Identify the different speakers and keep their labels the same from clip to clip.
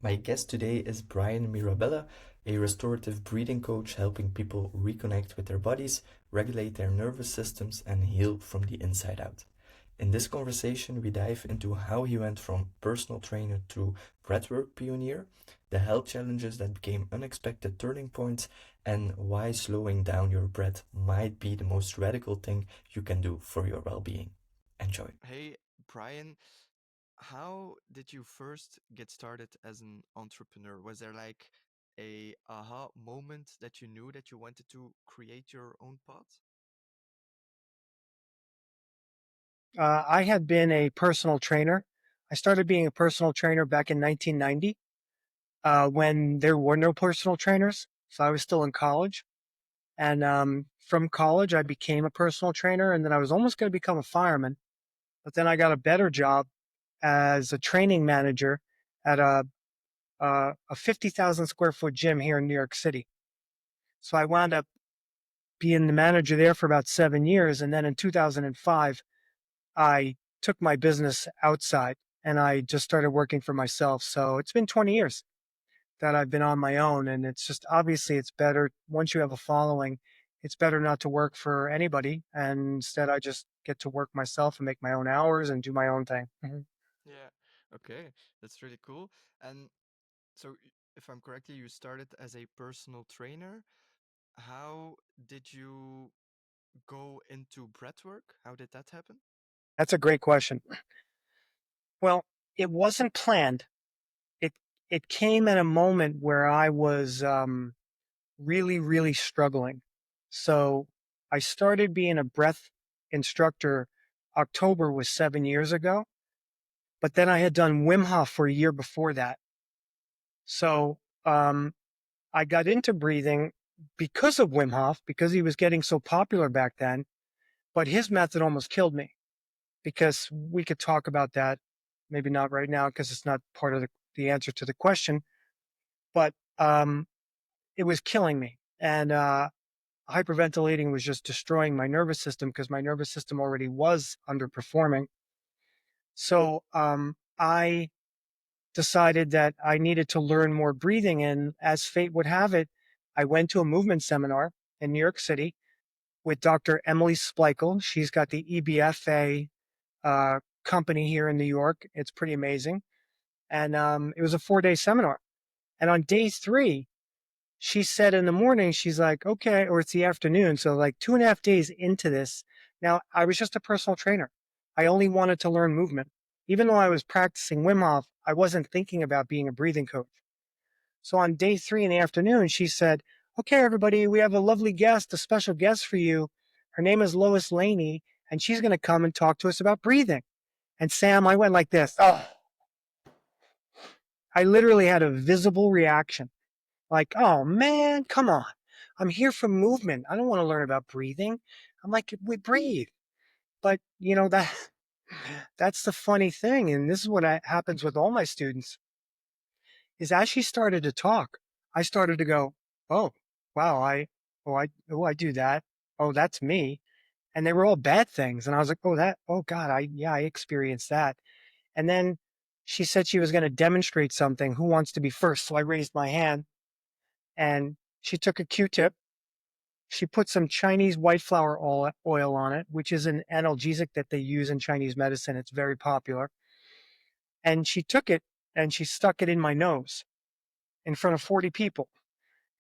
Speaker 1: My guest today is Bryan Mirabella, a restorative breathing coach helping people reconnect with their bodies, regulate their nervous systems, and heal from the inside out. In this conversation, we dive into how he went from personal trainer to breathwork pioneer, the health challenges that became unexpected turning points, and why slowing down your breath might be the most radical thing you can do for your well being. Enjoy.
Speaker 2: Hey, Brian, how did you first get started as an entrepreneur? Was there like a aha moment that you knew that you wanted to create your own path?
Speaker 3: I had been a personal trainer. I started being a personal trainer back in 1990 when there were no personal trainers. So I was still in college. And from college, I became a personal trainer. And then I was almost going to become a fireman. But then I got a better job as a training manager at a 50,000 square foot gym here in New York City. So I wound up being the manager there for about 7 years. And then in 2005, I took my business outside and I just started working for myself. So it's been 20 years that I've been on my own. And it's just obviously it's better once you have a following, it's better not to work for anybody. And instead, I just get to work myself and make my own hours and do my own thing. Mhm.
Speaker 2: Yeah. Okay, that's really cool. And so, if I'm correctly, you started as a personal trainer. How did you go into breathwork? How did that happen?
Speaker 3: That's a great question. Well, it wasn't planned. It, it came at a moment where I was really, really struggling. So I started being a breath instructor. October was 7 years ago, but then I had done Wim Hof for a year before that. So I got into breathing because of Wim Hof, because he was getting so popular back then. But his method almost killed me because we could talk about that. Maybe not right now because it's not part of the answer to the question, but it was killing me. And hyperventilating was just destroying my nervous system because my nervous system already was underperforming. So I decided that I needed to learn more breathing. And as fate would have it, I went to a movement seminar in New York City with Dr. Emily Splichal. She's got the EBFA company here in New York. It's pretty amazing. And it was a 4 day seminar. And on day three, she said in the morning, she's like, okay, or it's the afternoon. So like 2.5 days into this, now I was just a personal trainer. I only wanted to learn movement. Even though I was practicing Wim Hof, I wasn't thinking about being a breathing coach. So on day three in the afternoon, she said, okay, everybody, we have a lovely guest, a special guest for you. Her name is Lois Laney, and she's going to come and talk to us about breathing. And Sam, I went like this. Oh, I literally had a visible reaction. Like, oh man, come on. I'm here for movement. I don't want to learn about breathing. I'm like, we breathe. But you know, that's the funny thing. And this is what happens with all my students is as she started to talk, I started to go, oh, wow, I do that. Oh, that's me. And they were all bad things. And I was like, oh God, I experienced that. And then she said she was going to demonstrate something. Who wants to be first? So I raised my hand and she took a Q-tip. She put some Chinese white flower oil on it, which is an analgesic that they use in Chinese medicine. It's very popular. And she took it and she stuck it in my nose in front of 40 people.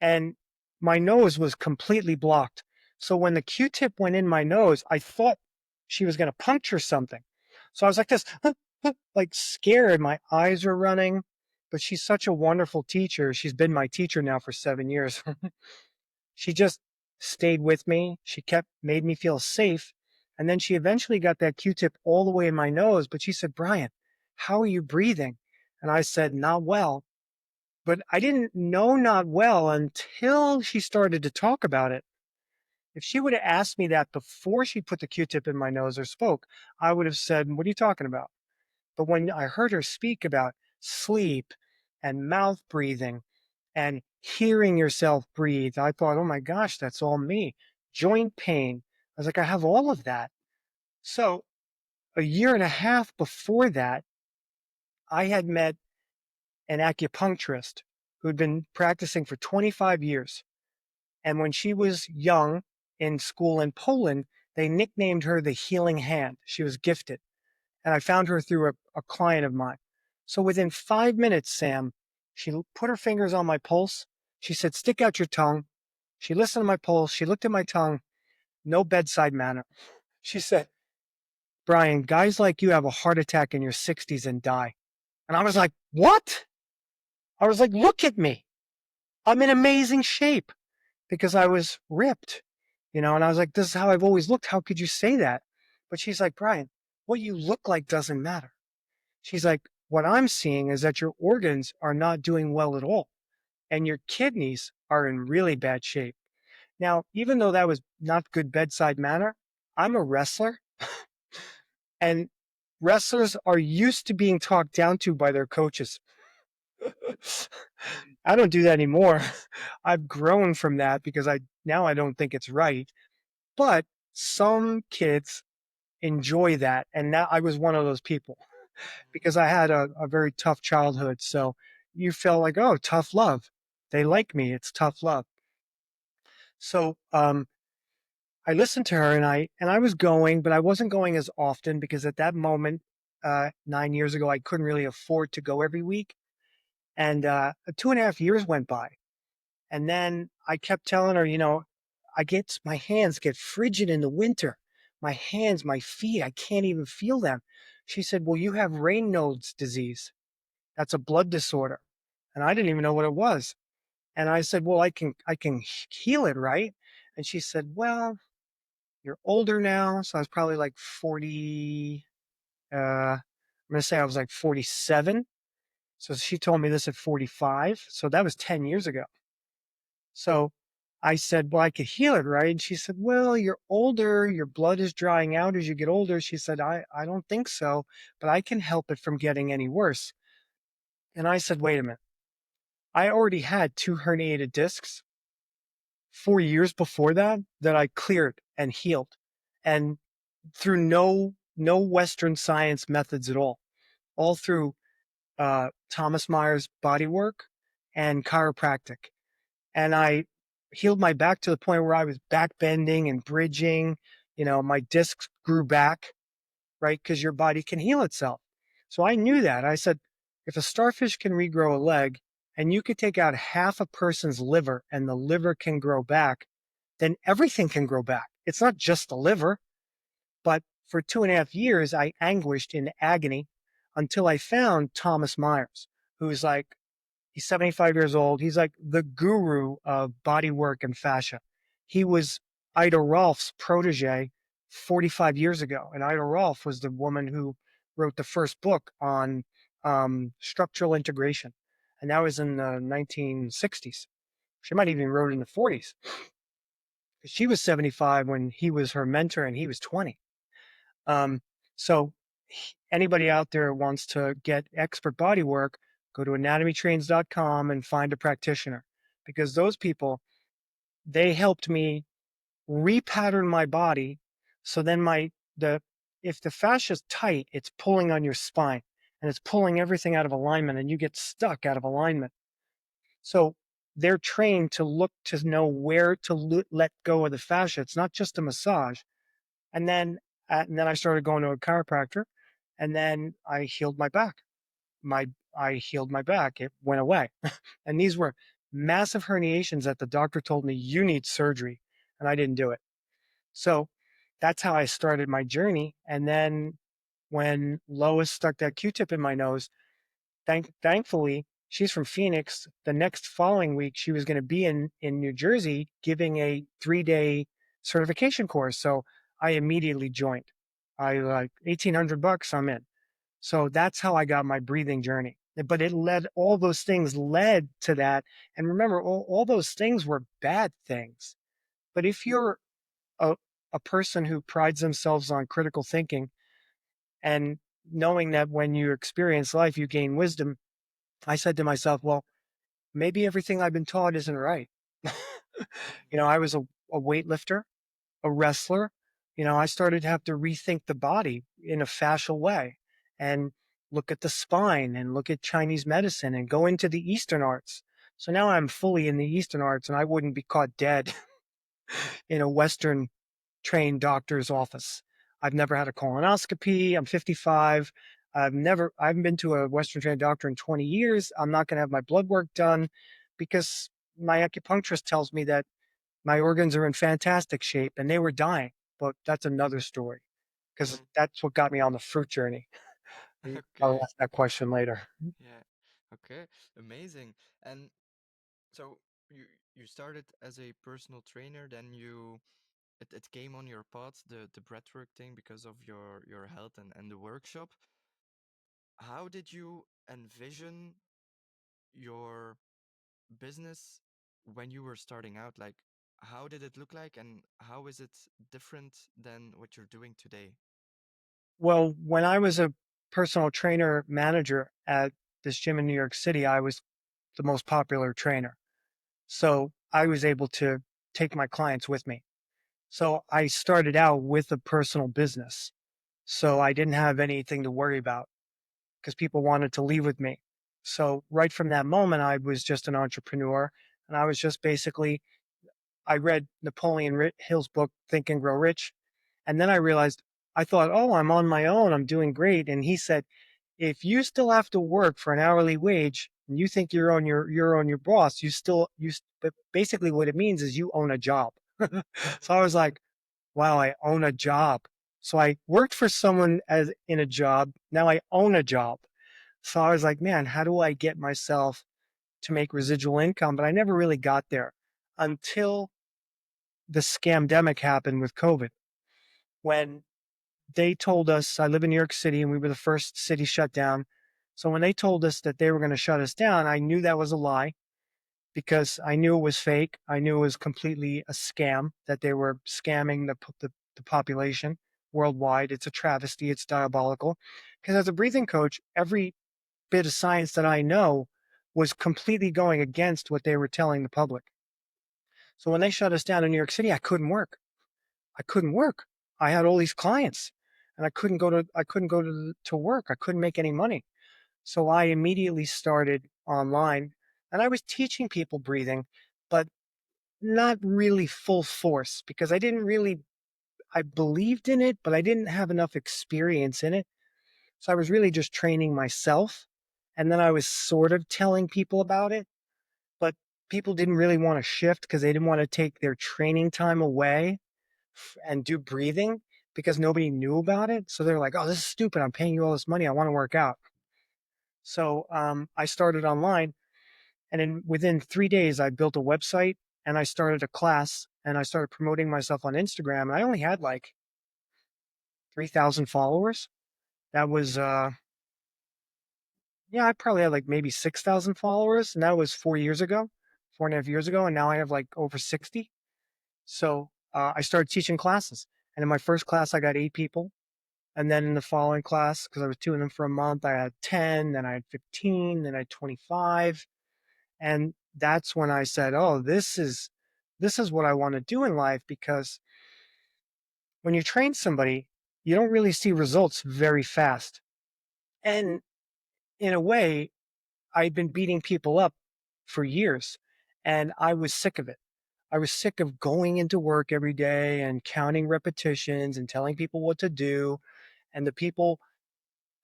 Speaker 3: And my nose was completely blocked. So when the Q-tip went in my nose, I thought she was going to puncture something. So I was like this, like scared. My eyes were running. But she's such a wonderful teacher. She's been my teacher now for 7 years. She just stayed with me. She made me feel safe. And then she eventually got that Q-tip all the way in my nose. But she said, Brian, how are you breathing? And I said, not well. But I didn't know not well until she started to talk about it. If she would have asked me that before she put the Q-tip in my nose or spoke, I would have said, what are you talking about? But when I heard her speak about sleep and mouth breathing and hearing yourself breathe, I thought, oh my gosh, that's all me. Joint pain. I was like, I have all of that. So a year and a half before that, I had met an acupuncturist who'd been practicing for 25 years. And when she was young in school in Poland, they nicknamed her the healing hand. She was gifted. And I found her through a client of mine. So within 5 minutes, Sam, she put her fingers on my pulse. She said, stick out your tongue. She listened to my pulse. She looked at my tongue. No bedside manner. She said, Bryan, guys like you have a heart attack in your 60s and die. And I was like, what? I was like, look at me. I'm in amazing shape because I was ripped, and I was like, this is how I've always looked. How could you say that? But she's like, Bryan, what you look like doesn't matter. She's like, what I'm seeing is that your organs are not doing well at all. And your kidneys are in really bad shape. Now, even though that was not good bedside manner, I'm a wrestler. And wrestlers are used to being talked down to by their coaches. I don't do that anymore. I've grown from that because now I don't think it's right. But some kids enjoy that. And now I was one of those people because I had a very tough childhood. So you felt like, oh, tough love. They like me. It's tough love. So I listened to her and I was going, but I wasn't going as often because at that moment, 9 years ago, I couldn't really afford to go every week. And 2.5 years went by. And then I kept telling her, my hands get frigid in the winter. My hands, my feet, I can't even feel them. She said, well, you have Raynaud's disease. That's a blood disorder. And I didn't even know what it was. And I said, well, I can heal it, right? And she said, well, you're older now. So I was probably like 40. I'm going to say I was like 47. So she told me this at 45. So that was 10 years ago. So I said, well, I could heal it, right? And she said, well, you're older. Your blood is drying out as you get older. She said, I don't think so, but I can help it from getting any worse. And I said, wait a minute. I already had 2 herniated discs 4 years before that I cleared and healed. And through no Western science methods at all through Thomas Myers bodywork and chiropractic. And I healed my back to the point where I was back bending and bridging. My discs grew back, right? Because your body can heal itself. So I knew that. I said, if a starfish can regrow a leg and you could take out half a person's liver and the liver can grow back, then everything can grow back. It's not just the liver. But for 2.5 years, I anguished in agony until I found Thomas Myers, who's like, he's 75 years old. He's like the guru of body work and fascia. He was Ida Rolf's protege 45 years ago. And Ida Rolf was the woman who wrote the first book on structural integration. And that was in the 1960s. She might even wrote it in the 40s. She was 75 when he was her mentor and he was 20. So anybody out there wants to get expert body work, go to anatomytrains.com and find a practitioner, because those people, they helped me repattern my body. So then if the fascia is tight, it's pulling on your spine and it's pulling everything out of alignment and you get stuck out of alignment. So they're trained to look to know where to let go of the fascia. It's not just a massage. And then I started going to a chiropractor, and then I healed my back. I healed my back. It went away. And these were massive herniations that the doctor told me you need surgery, and I didn't do it. So that's how I started my journey. And then when Lois stuck that Q-tip in my nose, thankfully, she's from Phoenix. The next following week, she was going to be in New Jersey giving a 3-day certification course. So I immediately joined. I like $1,800. I'm in. So that's how I got my breathing journey. But all those things led to that. And remember, all those things were bad things. But if you're a person who prides themselves on critical thinking and knowing that when you experience life, you gain wisdom, I said to myself, well, maybe everything I've been taught isn't right. I was a weightlifter, a wrestler. I started to have to rethink the body in a fascial way. And look at the spine and look at Chinese medicine and go into the Eastern arts. So now I'm fully in the Eastern arts and I wouldn't be caught dead in a Western trained doctor's office. I've never had a colonoscopy. I'm 55. I haven't been to a Western trained doctor in 20 years. I'm not going to have my blood work done because my acupuncturist tells me that my organs are in fantastic shape and they were dying. But that's another story because
Speaker 2: Mm,
Speaker 3: that's what got me on the fruit journey. I'll
Speaker 2: okay.
Speaker 3: ask that question later.
Speaker 2: Yeah. Okay. Amazing. And so you you started as a personal trainer, then it came on your path, the breathwork thing, because of your health and the workshop. How did you envision your business when you were starting out? Like, how did it look like, and how is it different than what you're doing today?
Speaker 3: Well, when I was a personal trainer manager at this gym in New York City, I was the most popular trainer. So I was able to take my clients with me. So I started out with a personal business. So I didn't have anything to worry about because people wanted to leave with me. So right from that moment, I was just an entrepreneur. And I was just basically, I read Napoleon Hill's book, Think and Grow Rich. And then I realized, I thought, oh, I'm on my own. I'm doing great. And he said, if you still have to work for an hourly wage and you think you're on your boss, but basically what it means is you own a job. So I was like, wow, I own a job. So I worked for someone as in a job. Now I own a job. So I was like, man, how do I get myself to make residual income? But I never really got there until the scamdemic happened with COVID. When they told us, I live in New York City and we were the first city shut down. So when they told us that they were going to shut us down, I knew that was a lie because I knew it was fake. I knew it was completely a scam, that they were scamming the population worldwide. It's a travesty. It's diabolical. Because as a breathing coach, every bit of science that I know was completely going against what they were telling the public. So when they shut us down in New York City, I couldn't work. I couldn't work. I had all these clients and I couldn't go to work. I couldn't make any money. So I immediately started online and I was teaching people breathing, but not really full force because I believed in it, but I didn't have enough experience in it. So I was really just training myself. And then I was sort of telling people about it, but people didn't really want to shift because they didn't want to take their training time away and do breathing because nobody knew about it. So they're like, oh, this is stupid. I'm paying you all this money. I want to work out. So I started online. And within 3 days, I built a website and I started a class and I started promoting myself on Instagram. And I only had like 3,000 followers. That was, yeah, I probably had like maybe 6,000 followers. And that was 4 years ago, 4.5 years ago. And now I have like over 60. So I started teaching classes. And in my first class, I got 8 people. And then in the following class, because I was doing them for a month, I had 10, then I had 15, then I had 25. And that's when I said, oh, this is what I want to do in life because when you train somebody, you don't really see results very fast. And in a way, I'd been beating people up for years and I was sick of it. I was sick of going into work every day and counting repetitions and telling people what to do. And the people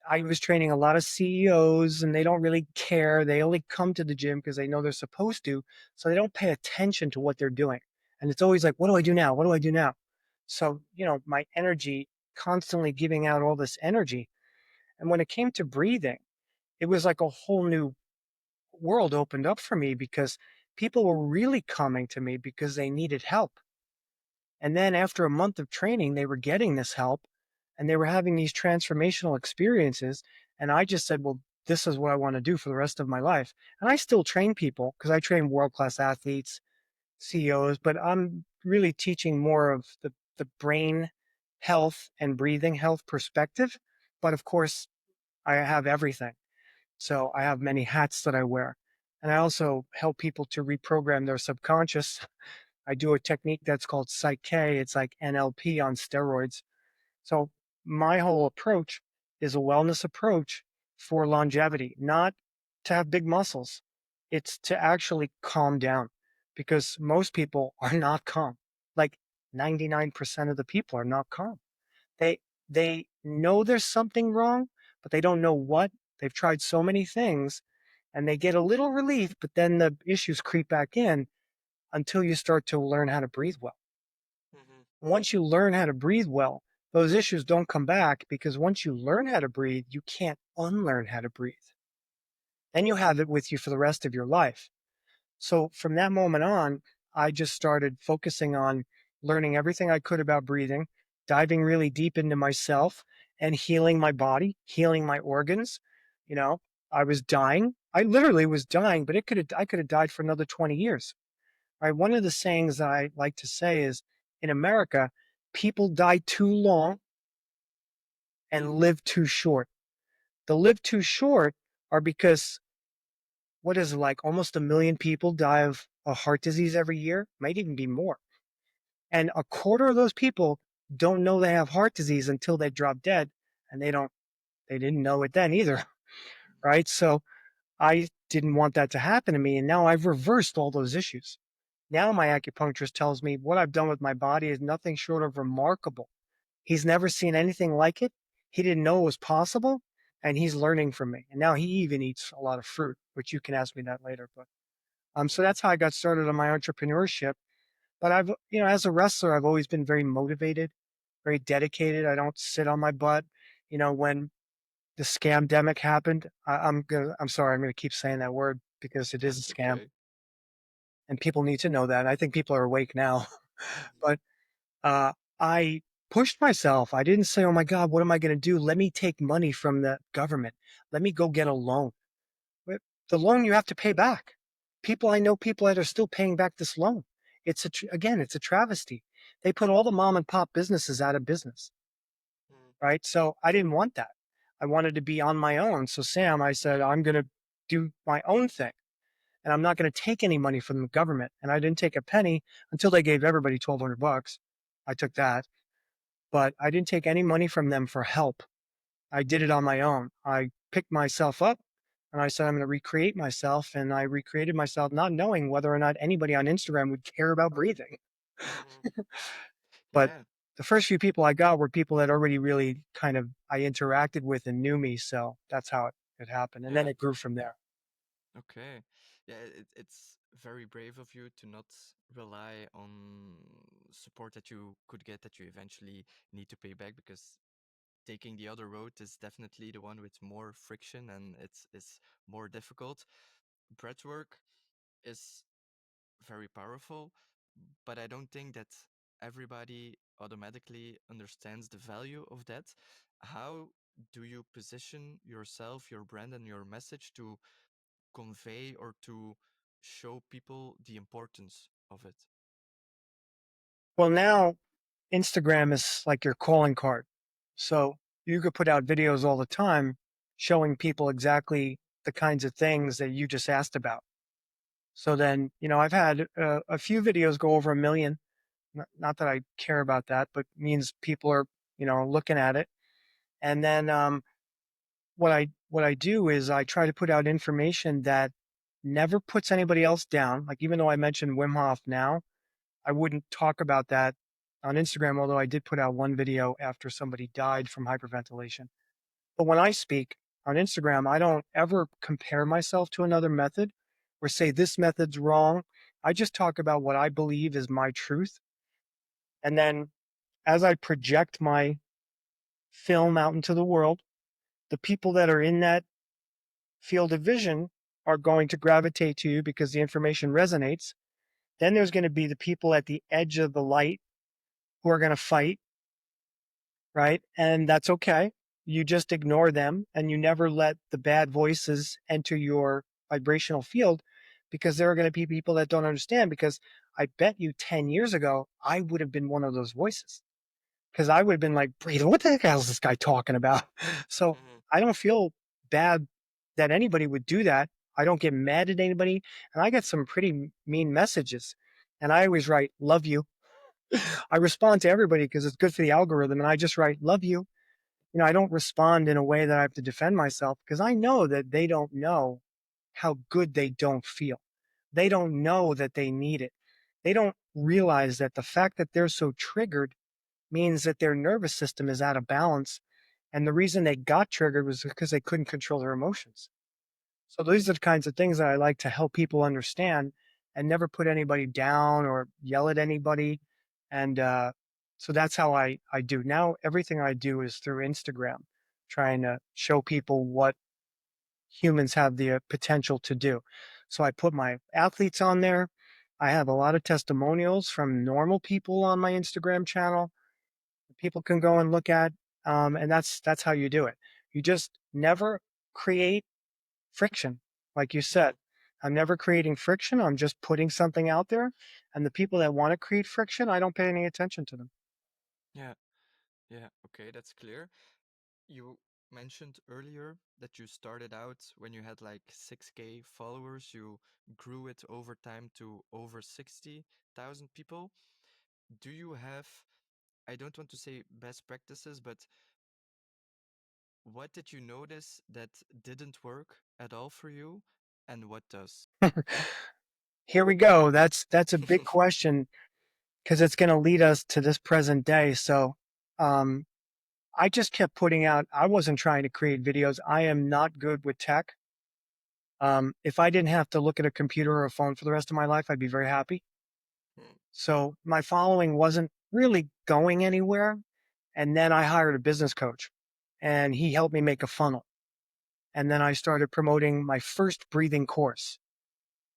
Speaker 3: I was training a lot of CEOs and they don't really care. They only come to the gym because they know they're supposed to. So they don't pay attention to what they're doing. And it's always like, what do I do now? What do I do now? So, my energy, constantly giving out all this energy. And when it came to breathing, it was like a whole new world opened up for me because people were really coming to me because they needed help. And then after a month of training, they were getting this help and they were having these transformational experiences. And I just said, well, this is what I want to do for the rest of my life. And I still train people because I train world class athletes, CEOs, but I'm really teaching more of the brain health and breathing health perspective. But of course, I have everything. So I have many hats that I wear. And I also help people to reprogram their subconscious. I do a technique that's called Psych-K. It's like NLP on steroids. So my whole approach is a wellness approach for longevity, not to have big muscles. It's to actually calm down because most people are not calm. Like 99% of the people are not calm. They they know there's something wrong, but they don't know what. They've tried so many things and they get a little relief, but then the issues creep back in until you start to learn how to breathe well.
Speaker 2: Mm-hmm.
Speaker 3: Once you learn how to breathe well, those issues don't come back because once you learn how to breathe, you can't unlearn how to breathe. Then you have it with you for the rest of your life. So from that moment on, I just started focusing on learning everything I could about breathing, diving really deep into myself and healing my body, healing my organs. You know, I was dying. I literally was dying, but I could have died for another 20 years. Right. One of the sayings that I like to say is in America, people die too long and live too short. The live too short are because what is it, like almost 1 million people die of a heart disease every year, might even be more. And a quarter of those people don't know they have heart disease until they drop dead. And they didn't know it then either. Right. So I didn't want that to happen to me. And now I've reversed all those issues. Now my acupuncturist tells me what I've done with my body is nothing short of remarkable. He's never seen anything like it. He didn't know it was possible, and he's learning from me. And now he even eats a lot of fruit, which you can ask me that later. But so
Speaker 2: Mm-hmm.
Speaker 3: that's how I got started on my entrepreneurship. But I've, as a wrestler, I've always been very motivated, very dedicated. I don't sit on my butt. When the scamdemic happened, I'm sorry, I'm gonna keep saying that word because it is a
Speaker 2: That's
Speaker 3: scam,
Speaker 2: okay.
Speaker 3: and people need to know that. And I think people are awake now.
Speaker 2: Mm-hmm.
Speaker 3: But uh, I pushed myself. I didn't say, oh my God, what am I going to do? Let me take money from the government. Let me go get a loan. But the loan you have to pay back. I know people that are still paying back this loan. Again, it's a travesty. They put all the mom and pop businesses out of business,
Speaker 2: Mm-hmm.
Speaker 3: right? So I didn't want that. I wanted to be on my own. So Sam, I said, I'm going to do my own thing and I'm not going to take any money from the government. And I didn't take a penny until they gave everybody $1,200. I took that, but I didn't take any money from them for help. I did it on my own. I picked myself up and I said, I'm going to recreate myself. And I recreated myself not knowing whether or not anybody on Instagram would care about breathing.
Speaker 2: Mm-hmm.
Speaker 3: But
Speaker 2: Yeah.
Speaker 3: the first few people I got were people that already really kind of I interacted with and knew me. So that's how it happened. And then
Speaker 2: Yeah.
Speaker 3: it grew from there.
Speaker 2: Okay. Yeah, it's very brave of you to not rely on support that you could get that you eventually need to pay back because taking the other road is definitely the one with more friction and it's more difficult. Breathwork is very powerful, but I don't think that everybody automatically understands the value of that. How do you position yourself, your brand, and your message to convey or to show people the importance of it?
Speaker 3: Well, now Instagram is like your calling card. So you could put out videos all the time showing people exactly the kinds of things that you just asked about. So then, I've had a few videos go over 1 million. Not that I care about that, but means people are, looking at it. And then what I do is I try to put out information that never puts anybody else down. Like even though I mentioned Wim Hof now, I wouldn't talk about that on Instagram, although I did put out one video after somebody died from hyperventilation. But when I speak on Instagram, I don't ever compare myself to another method or say this method's wrong. I just talk about what I believe is my truth. And then as I project my film out into the world, the people that are in that field of vision are going to gravitate to you because the information resonates. Then there's going to be the people at the edge of the light who are going to fight, right? And that's okay. You just ignore them and you never let the bad voices enter your vibrational field because there are going to be people that don't understand. Because I bet you 10 years ago, I would have been one of those voices because I would have been like, breathing, what the hell is this guy talking about? So
Speaker 2: Mm-hmm.
Speaker 3: I don't feel bad that anybody would do that. I don't get mad at anybody. And I get some pretty mean messages. And I always write, love you. I respond to everybody because it's good for the algorithm. And I just write, love you. I don't respond in a way that I have to defend myself because I know that they don't know how good they don't feel. They don't know that they need it. They don't realize that the fact that they're so triggered means that their nervous system is out of balance. And the reason they got triggered was because they couldn't control their emotions. So these are the kinds of things that I like to help people understand and never put anybody down or yell at anybody. And so that's how I do. Now, everything I do is through Instagram, trying to show people what humans have the potential to do. So I put my athletes on there. I have a lot of testimonials from normal people on my Instagram channel. People can go and look at, and that's how you do it. You just never create friction, like you said. I'm never creating friction. I'm just putting something out there, and the people that want to create friction, I don't pay any attention to them.
Speaker 2: Yeah, yeah, okay, that's clear. You mentioned earlier that you started out when you had like 6K followers. You grew it over time to over 60,000 people. Do you have, I don't want to say best practices, but what did you notice that didn't work at all for you and what does?
Speaker 3: Here we go. That's a big question because it's going to lead us to this present day. So, um, I just kept putting out. I wasn't trying to create videos. I am not good with tech. If I didn't have to look at a computer or a phone for the rest of my life, I'd be very happy.
Speaker 2: Mm,
Speaker 3: So my following wasn't really going anywhere. And then I hired a business coach and he helped me make a funnel. And then I started promoting my first breathing course.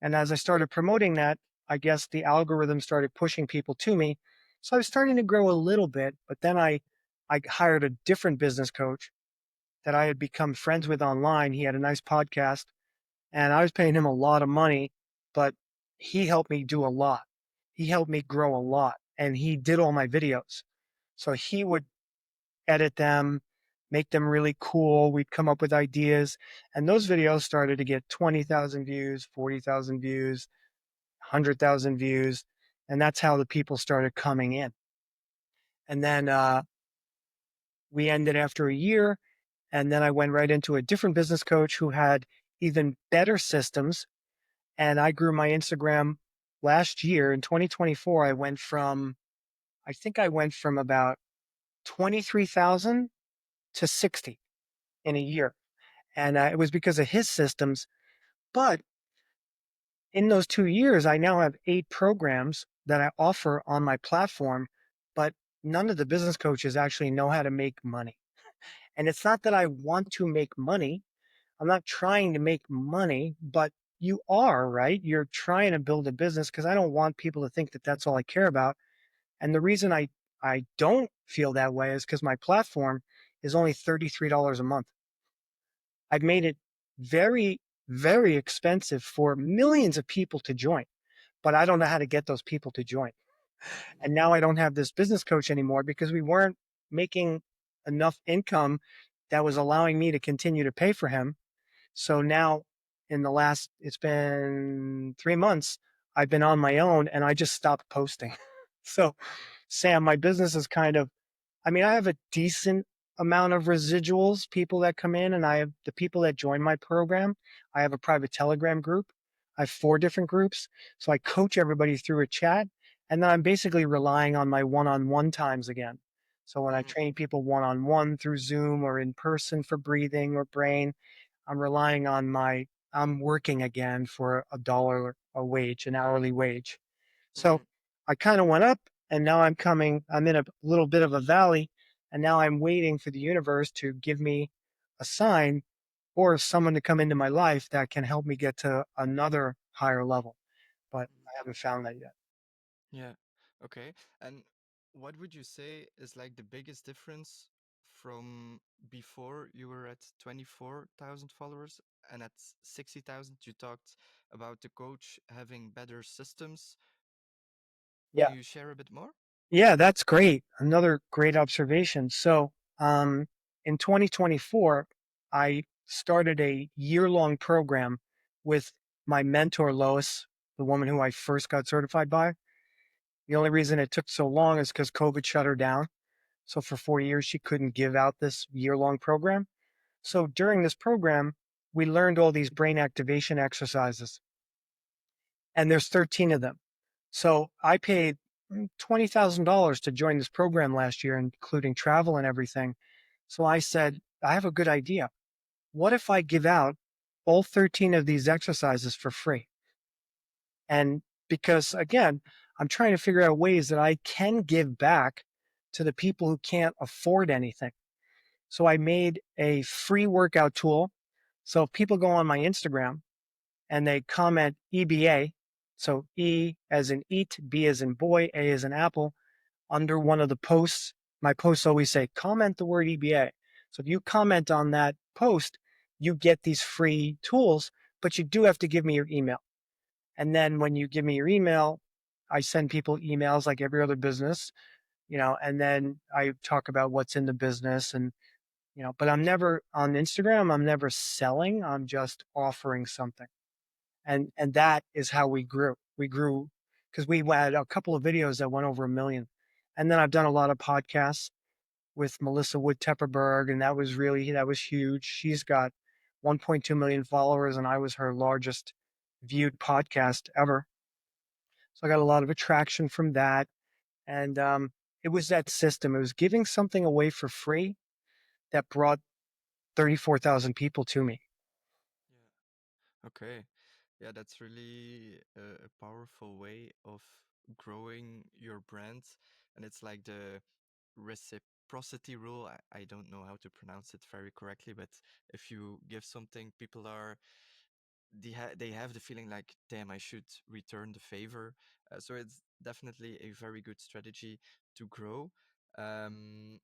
Speaker 3: And as I started promoting that, I guess the algorithm started pushing people to me. So I was starting to grow a little bit, but then I hired a different business coach that I had become friends with online. He had a nice podcast and I was paying him a lot of money, but he helped me do a lot. He helped me grow a lot and he did all my videos. So he would edit them, make them really cool. We'd come up with ideas and those videos started to get 20,000 views, 40,000 views, 100,000 views. And that's how the people started coming in. And then we ended after a year. And then I went right into a different business coach who had even better systems. And I grew my Instagram last year in 2024. I think I went from about 23,000 to 60 in a year. And it was because of his systems. But in those 2 years, I now have 8 programs that I offer on my platform, but none of the business coaches actually know how to make money. And it's not that I want to make money. I'm not trying to make money, but you are, right? You're trying to build a business because I don't want people to think that that's all I care about. And the reason I don't feel that way is because my platform is only $33 a month. I've made it very, very expensive for millions of people to join, but I don't know how to get those people to join. And now I don't have this business coach anymore because we weren't making enough income that was allowing me to continue to pay for him. So now it's been 3 months, I've been on my own and I just stopped posting. So, Sam, my business is I have a decent amount of residuals, people that come in, and I have the people that join my program. I have a private Telegram group. I have 4 different groups. So I coach everybody through a chat. And then I'm basically relying on my one on one times again. So when I
Speaker 2: mhm,
Speaker 3: train people one on one through Zoom or in person for breathing or brain, I'm working again for $1 a wage, an hourly wage. So
Speaker 2: mhm.
Speaker 3: I kind of went up and now I'm in a little bit of a valley and now I'm waiting for the universe to give me a sign or someone to come into my life that can help me get to another higher level. But I haven't found that yet.
Speaker 2: Yeah. Okay. And what would you say is like the biggest difference from before you were at 24,000 followers and at 60,000? You talked about the coach having better systems.
Speaker 3: Yeah.
Speaker 2: Can you share a bit more?
Speaker 3: Yeah, that's great. Another great observation. So, in 2024, I started a year-long program with my mentor, Lois, the woman who I first got certified by. The only reason it took so long is because COVID shut her down. So for 4 years, she couldn't give out this year-long program. So during this program, we learned all these brain activation exercises, and there's 13 of them. So I paid $20,000 to join this program last year, including travel and everything. So I said, I have a good idea. What if I give out all 13 of these exercises for free? And because again, I'm trying to figure out ways that I can give back to the people who can't afford anything. So I made a free workout tool. So if people go on my Instagram and they comment EBA, so E as in eat, B as in boy, A as in apple, under one of the posts, my posts always say, comment the word EBA. So if you comment on that post, you get these free tools, but you do have to give me your email. And then when you give me your email, I send people emails like every other business, and then I talk about what's in the business and, but I'm never on Instagram. I'm never selling. I'm just offering something. And that is how we grew. We grew because we had a couple of videos that went over 1 million. And then I've done a lot of podcasts with Melissa Wood Tepperberg, and that was huge. She's got 1.2 million followers, and I was her largest viewed podcast ever. So I got a lot of attraction from that. And it was that system. It was giving something away for free that brought 34,000 people to me.
Speaker 2: Yeah. Okay. Yeah, that's really a powerful way of growing your brand. And it's like the reciprocity rule. I don't know how to pronounce it very correctly, but if you give something, people are they have the feeling like, damn, I should return the favor. So it's definitely a very good strategy to grow. Um,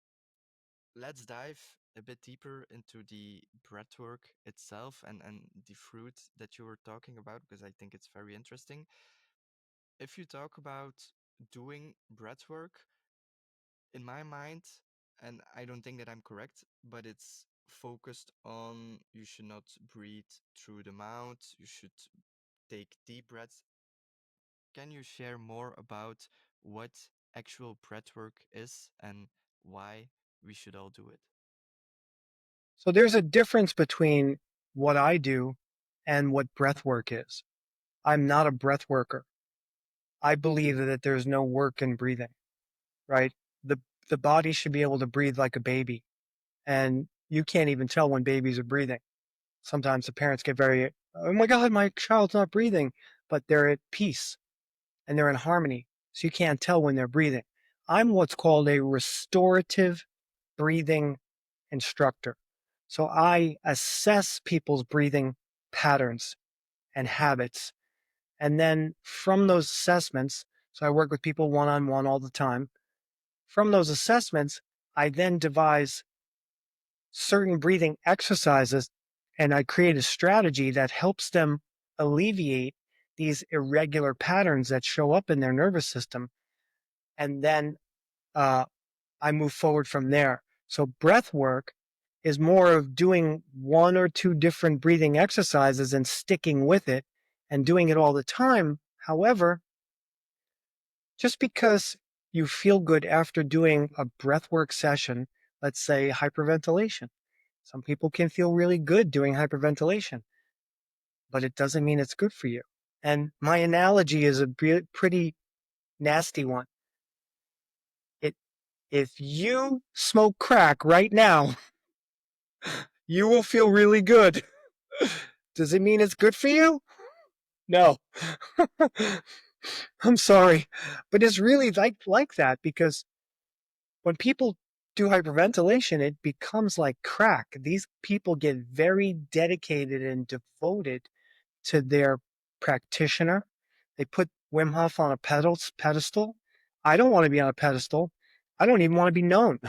Speaker 2: let's dive a bit deeper into the breathwork itself and the fruit that you were talking about, because I think it's very interesting. If you talk about doing breathwork, in my mind, and I don't think that I'm correct, but it's focused on you should not breathe through the mouth, you should take deep breaths. Can you share more about what actual breathwork is and why we should all do it?
Speaker 3: So there's a difference between what I do and what breath work is. I'm not a breath worker. I believe that there's no work in breathing, right? The the body should be able to breathe like a baby. And you can't even tell when babies are breathing. Sometimes the parents get very, oh my God, my child's not breathing, but they're at peace and they're in harmony. So you can't tell when they're breathing. I'm what's called a restorative breathing instructor. So I assess people's breathing patterns and habits. And then from those assessments, so I work with people one on one all the time. From those assessments, I then devise certain breathing exercises and I create a strategy that helps them alleviate these irregular patterns that show up in their nervous system. And then I move forward from there. So breath work is more of doing one or two different breathing exercises and sticking with it and doing it all the time. However, just because you feel good after doing a breathwork session, let's say hyperventilation. Some people can feel really good doing hyperventilation, but it doesn't mean it's good for you. And my analogy is a pretty nasty one. If you smoke crack right now, you will feel really good. Does it mean it's good for you? No. I'm sorry, but it's really like that because when people do hyperventilation, it becomes like crack. These people get very dedicated and devoted to their practitioner. They put Wim Hof on a pedestal. I don't want to be on a pedestal. I don't even want to be known.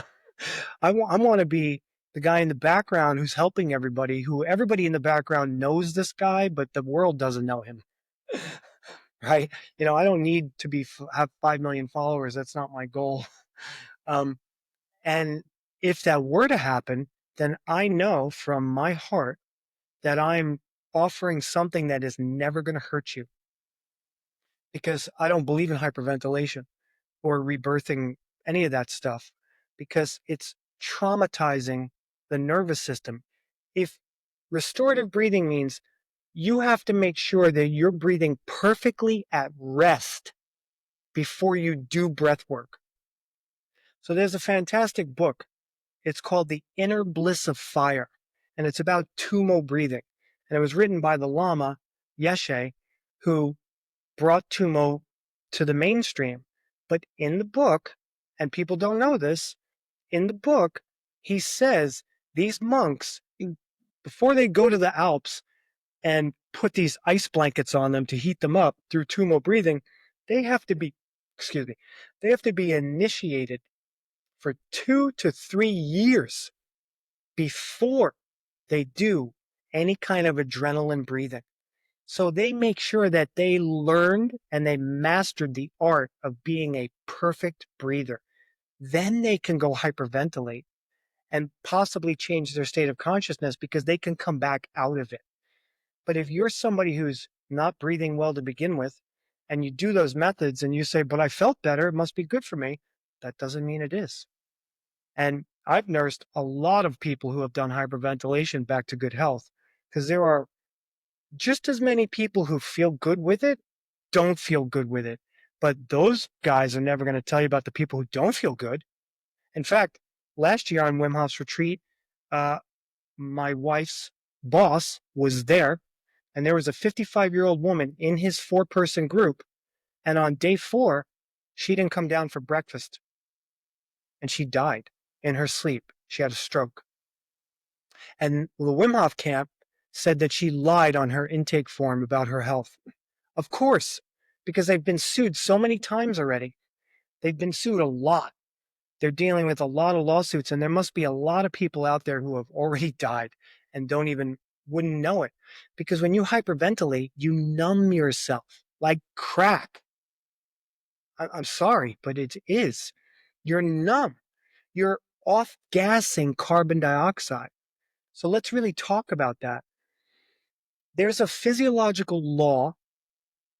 Speaker 3: I want to be the guy in the background who's helping everybody, who everybody in the background knows this guy, but the world doesn't know him. Right? I don't need to have 5 million followers. That's not my goal. Um, and if that were to happen, then I know from my heart that I'm offering something that is never going to hurt you because I don't believe in hyperventilation or rebirthing, any of that stuff. because it's traumatizing the nervous system. If restorative breathing means you have to make sure that you're breathing perfectly at rest before you do breath work. So there's a fantastic book. It's called The Inner Bliss of Fire, and it's about Tumo breathing. And it was written by the Lama Yeshe, who brought Tumo to the mainstream. But in the book, and people don't know this, in the book, he says these monks, before they go to the Alps and put these ice blankets on them to heat them up through Tumo breathing, they have to be, they have to be initiated for 2 to 3 years before they do any kind of adrenaline breathing. So they make sure that they learned and they mastered the art of being a perfect breather. Then they can go hyperventilate and possibly change their state of consciousness because they can come back out of it. But if you're somebody who's not breathing well to begin with, and you do those methods and you say, but I felt better, it must be good for me, that doesn't mean it is. And I've nursed a lot of people who have done hyperventilation back to good health, because there are just as many people who feel good with it don't feel good with it. But those guys are never going to tell you about the people who don't feel good. In fact, last year on Wim Hof's retreat, my wife's boss was there, and there was a 55-year-old woman in his 4-person group. And on day 4, she didn't come down for breakfast. And she died in her sleep. She had a stroke. And the Wim Hof camp said that she lied on her intake form about her health. Of course, because they've been sued so many times already. They've been sued a lot. They're dealing with a lot of lawsuits, and there must be a lot of people out there who have already died and wouldn't know it. Because when you hyperventilate, you numb yourself like crack. I'm sorry, but it is. You're numb. You're off-gassing carbon dioxide. So let's really talk about that. There's a physiological law.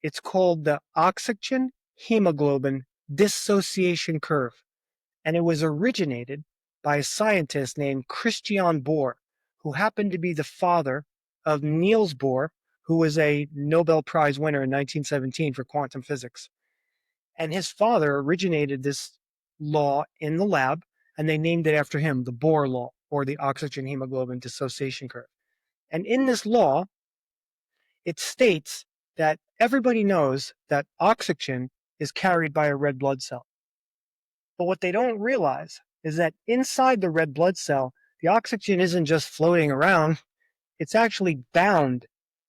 Speaker 3: It's called the oxygen hemoglobin dissociation curve. And it was originated by a scientist named Christian Bohr, who happened to be the father of Niels Bohr, who was a Nobel Prize winner in 1917 for quantum physics. And his father originated this law in the lab, and they named it after him, the Bohr law, or the oxygen hemoglobin dissociation curve. And in this law, it states that everybody knows that oxygen is carried by a red blood cell. But what they don't realize is that inside the red blood cell, the oxygen isn't just floating around, it's actually bound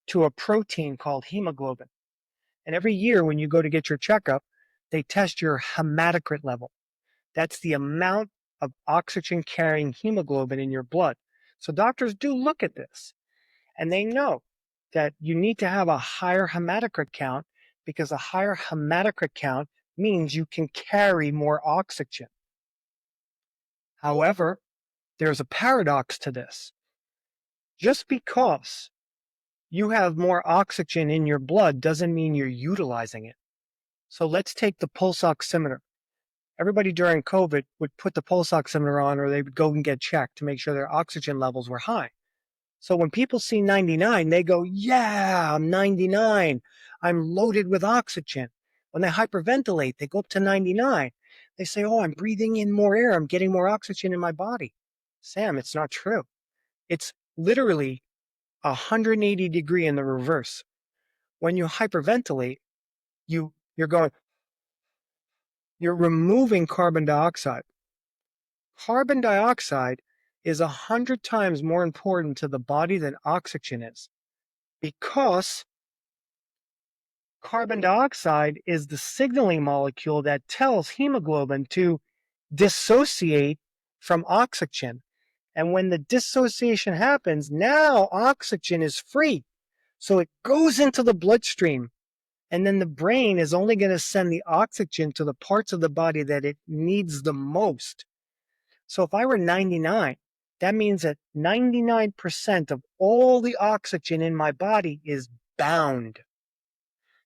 Speaker 3: to a protein called hemoglobin. And every year when you go to get your checkup, they test your hematocrit level. That's the amount of oxygen carrying hemoglobin in your blood. So doctors do look at this, and they know that you need to have a higher hematocrit count, because a higher hematocrit count means you can carry more oxygen. However, there's a paradox to this. Just because you have more oxygen in your blood doesn't mean you're utilizing it. So let's take the pulse oximeter. Everybody during COVID would put the pulse oximeter on, or they would go and get checked to make sure their oxygen levels were high. So when people see 99, they go, yeah, I'm 99. I'm loaded with oxygen. When they hyperventilate, they go up to 99. They say, oh, I'm breathing in more air. I'm getting more oxygen in my body. Sam, it's not true. It's literally 180 degree in the reverse. When you hyperventilate, you're removing carbon dioxide. Carbon dioxide is 100 times more important to the body than oxygen is, because carbon dioxide is the signaling molecule that tells hemoglobin to dissociate from oxygen. And when the dissociation happens, now oxygen is free. So it goes into the bloodstream. And then the brain is only going to send the oxygen to the parts of the body that it needs the most. So if I were 99, that means that 99% of all the oxygen in my body is bound,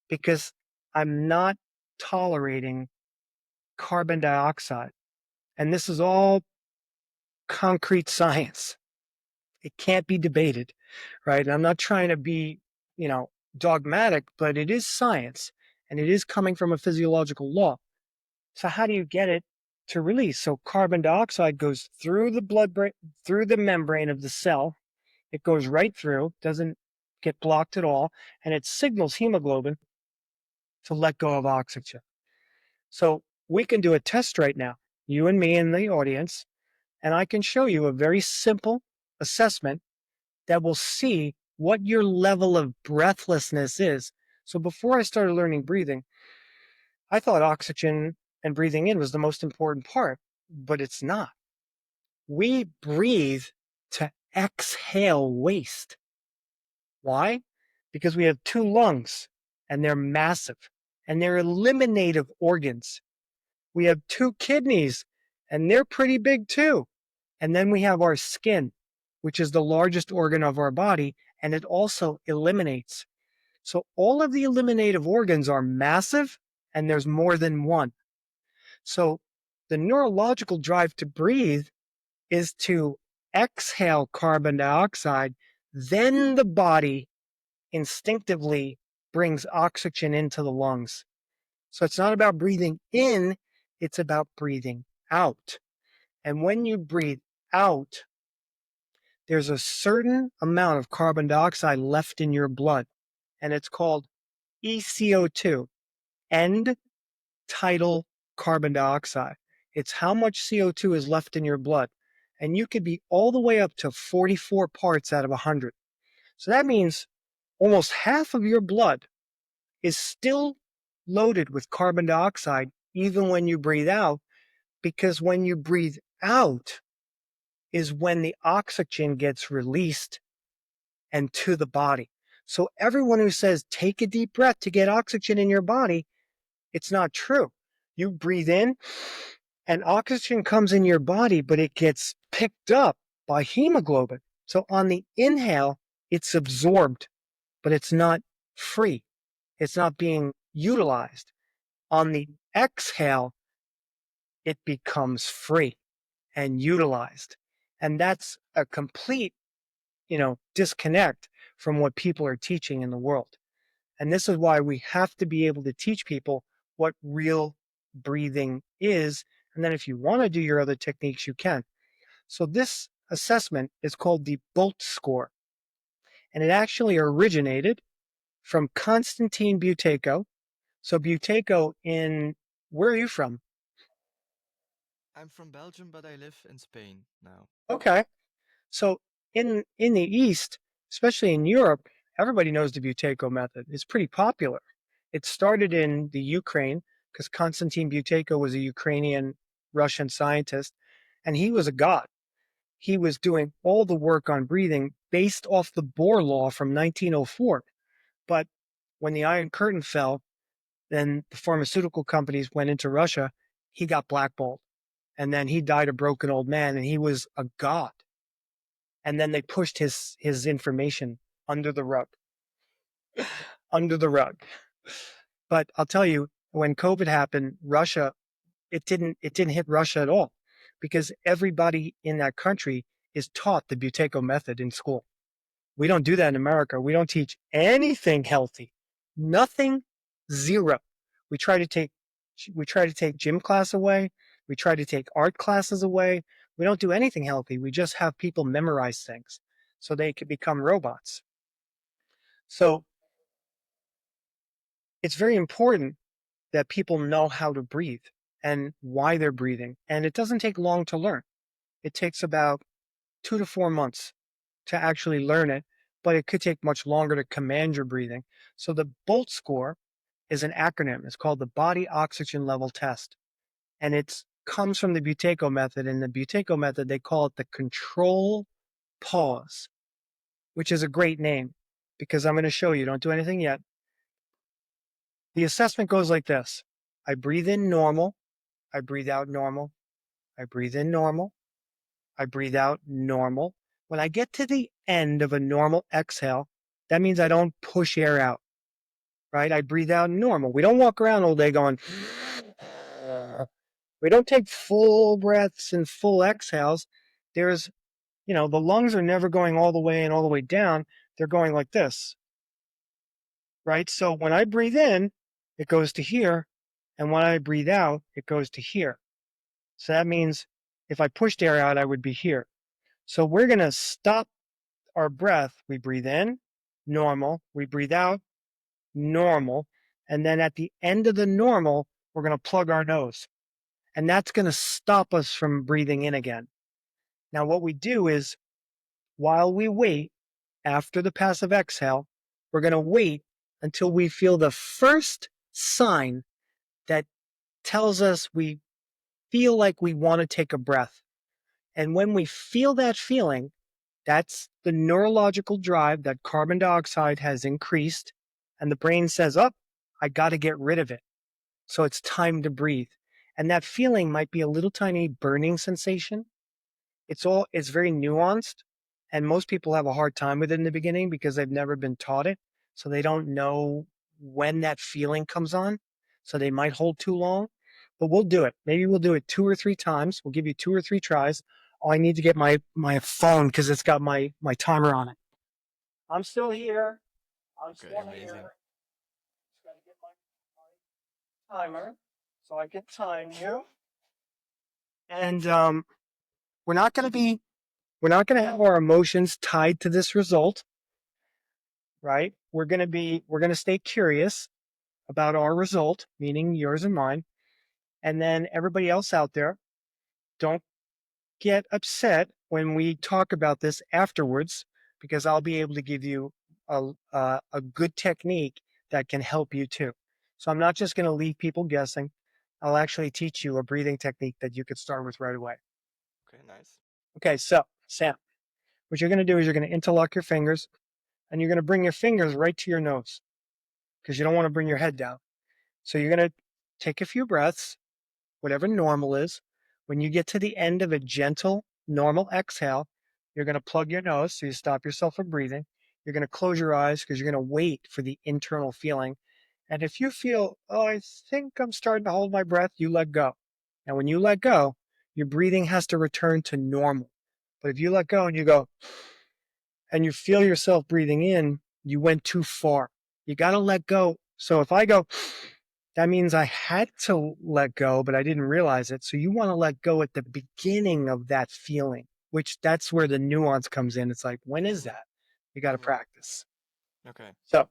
Speaker 3: because I'm not tolerating carbon dioxide. And this is all concrete science. It can't be debated, right? And I'm not trying to be, dogmatic, but it is science and it is coming from a physiological law. So how do you get it to release? So carbon dioxide goes through the through the membrane of the cell. It goes right through, doesn't get blocked at all, and it signals hemoglobin to let go of oxygen. So we can do a test right now, you and me and the audience, and I can show you a very simple assessment that will see what your level of breathlessness is. So before I started learning breathing, I thought oxygen and breathing in was the most important part, but it's not. We breathe to exhale waste. Why? Because we have two lungs and they're massive and they're eliminative organs. We have two kidneys and they're pretty big too. And then we have our skin, which is the largest organ of our body, and it also eliminates. So all of the eliminative organs are massive and there's more than one. So the neurological drive to breathe is to exhale carbon dioxide, then the body instinctively brings oxygen into the lungs. So it's not about breathing in, it's about breathing out. And when you breathe out, there's a certain amount of carbon dioxide left in your blood, and it's called ECO2, end tidal carbon dioxide. It's how much CO2 is left in your blood. And you could be all the way up to 44 parts out of 100. So that means almost half of your blood is still loaded with carbon dioxide, even when you breathe out, because when you breathe out is when the oxygen gets released and to the body. So everyone who says, take a deep breath to get oxygen in your body, it's not true. You breathe in and oxygen comes in your body, but it gets picked up by hemoglobin. So on the inhale, it's absorbed, but it's not free. It's not being utilized. On the exhale, it becomes free and utilized. And that's a complete, disconnect from what people are teaching in the world. And this is why we have to be able to teach people what real breathing is. And then if you want to do your other techniques, you can. So this assessment is called the Bolt score. And it actually originated from Konstantin Buteyko. So Buteyko where are you from?
Speaker 2: I'm from Belgium, but I live in Spain now.
Speaker 3: Okay. So in the East, especially in Europe, everybody knows the Buteyko method. It's pretty popular. It started in the Ukraine because Konstantin Buteyko was a Ukrainian Russian scientist, and he was a god. He was doing all the work on breathing based off the Bohr law from 1904. But when the Iron Curtain fell, then the pharmaceutical companies went into Russia. He got blackballed, and then he died a broken old man, and he was a god. And then they pushed his information under the rug. Under the rug. But I'll tell you, when COVID happened, Russia, it didn't hit Russia at all because everybody in that country is taught the Buteyko method in school. We don't do that in America. We don't teach anything healthy. Nothing, zero. We try to take gym class away. We try to take art classes away. We don't do anything healthy. We just have people memorize things so they can become robots. So it's very important that people know how to breathe and why they're breathing. And it doesn't take long to learn. It takes about 2 to 4 months to actually learn it, but it could take much longer to command your breathing. So the BOLT score is an acronym. It's called the Body Oxygen Level Test. And it comes from the Buteyko method. In the Buteyko method, they call it the control pause, which is a great name because I'm going to show you. Don't do anything yet. The assessment goes like this. I breathe in normal. I breathe out normal. I breathe in normal. I breathe out normal. When I get to the end of a normal exhale, that means I don't push air out, right? I breathe out normal. We don't walk around all day going, We don't take full breaths and full exhales. There's, the lungs are never going all the way and all the way down. They're going like this, right? So when I breathe in, it goes to here. And when I breathe out, it goes to here. So that means if I pushed air out, I would be here. So we're going to stop our breath. We breathe in, normal. We breathe out, normal. And then at the end of the normal, we're going to plug our nose. And that's going to stop us from breathing in again. Now, what we do is while we wait after the passive exhale, we're going to wait until we feel the first sign that tells us we feel like we want to take a breath. And when we feel that feeling, that's the neurological drive that carbon dioxide has increased. And the brain says, oh, I got to get rid of it. So it's time to breathe. And that feeling might be a little tiny burning sensation. It's very nuanced. And most people have a hard time with it in the beginning because they've never been taught it. So they don't know when that feeling comes on. So they might hold too long. But we'll do it. Maybe we'll do it 2 or 3 times. We'll give you 2 or 3 tries. Oh, I need to get my phone because it's got my timer on it. I'm still here.
Speaker 2: Okay, amazing.
Speaker 3: Just got to get my timer so I can time you. And we're not going to have our emotions tied to this result, right? We're going to stay curious about our result, meaning yours and mine. And then everybody else out there, don't get upset when we talk about this afterwards, because I'll be able to give you a good technique that can help you too. So I'm not just going to leave people guessing. I'll actually teach you a breathing technique that you could start with right away.
Speaker 2: Okay, nice.
Speaker 3: Okay, so Sam, what you're going to do is you're going to interlock your fingers and you're going to bring your fingers right to your nose because you don't want to bring your head down. So you're going to take a few breaths, whatever normal is. When you get to the end of a gentle, normal exhale, you're going to plug your nose so you stop yourself from breathing. You're going to close your eyes because you're going to wait for the internal feeling. And if you feel, oh, I think I'm starting to hold my breath, you let go. And when you let go, your breathing has to return to normal. But if you let go and you go, and you feel yourself breathing in, you went too far. You got to let go. So if I go, that means I had to let go, but I didn't realize it. So you want to let go at the beginning of that feeling, which that's where the nuance comes in. It's like, when is that? You got to practice.
Speaker 2: Okay.
Speaker 3: So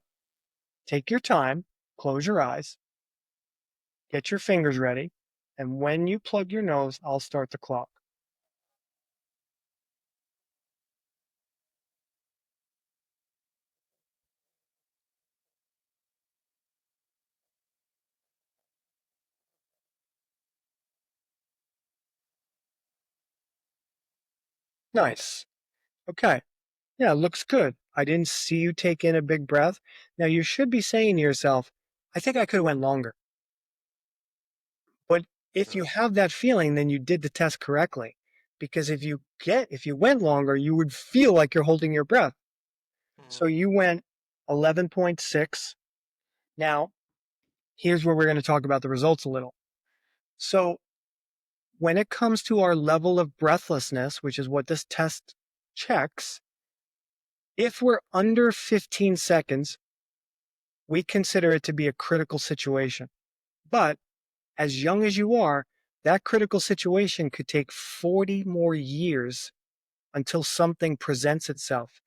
Speaker 3: take your time, close your eyes, get your fingers ready. And when you plug your nose, I'll start the clock. Nice. Okay. Yeah, looks good. I didn't see you take in a big breath. Now you should be saying to yourself, I think I could have went longer. But if you have that feeling, then you did the test correctly. Because if you went longer, you would feel like you're holding your breath. So you went 11.6. Now, here's where we're going to talk about the results a little. So when it comes to our level of breathlessness, which is what this test checks, if we're under 15 seconds, we consider it to be a critical situation. But as young as you are, that critical situation could take 40 more years until something presents itself.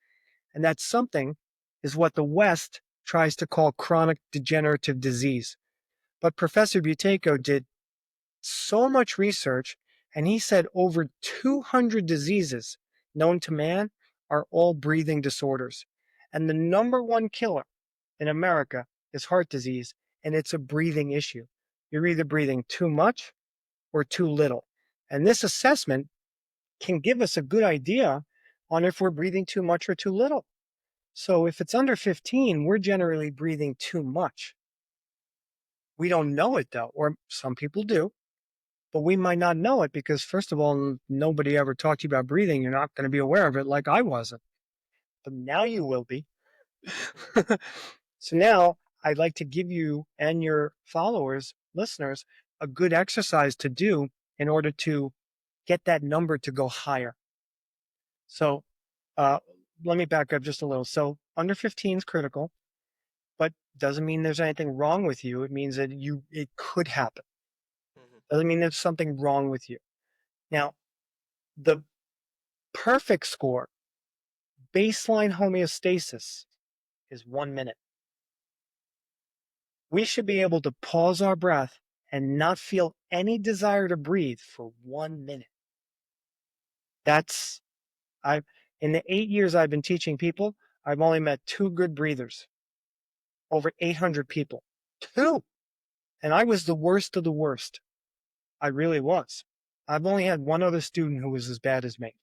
Speaker 3: And that something is what the West tries to call chronic degenerative disease. But Professor Buteyko did so much research, and he said over 200 diseases known to man are all breathing disorders. And the number one killer in America is heart disease, and it's a breathing issue. You're either breathing too much or too little. And this assessment can give us a good idea on if we're breathing too much or too little. So if it's under 15, we're generally breathing too much. We don't know it though, or some people do, but we might not know it because, first of all, nobody ever talked to you about breathing. You're not going to be aware of it like I wasn't. But now you will be. So now I'd like to give you and your followers, listeners, a good exercise to do in order to get that number to go higher. So uh, let me back up just a little. So under 15 is critical, but doesn't mean there's anything wrong with you. It means that it could happen.
Speaker 2: Mhm.
Speaker 3: Doesn't mean there's something wrong with you. Now, the perfect score, baseline homeostasis, is 1 minute. We should be able to pause our breath and not feel any desire to breathe for 1 minute. That's I've in the 8 years I've been teaching people, I've only met 2 good breathers, over 800 people. 2. And I was the worst of the worst. I really was. I've only had one other student who was as bad as me.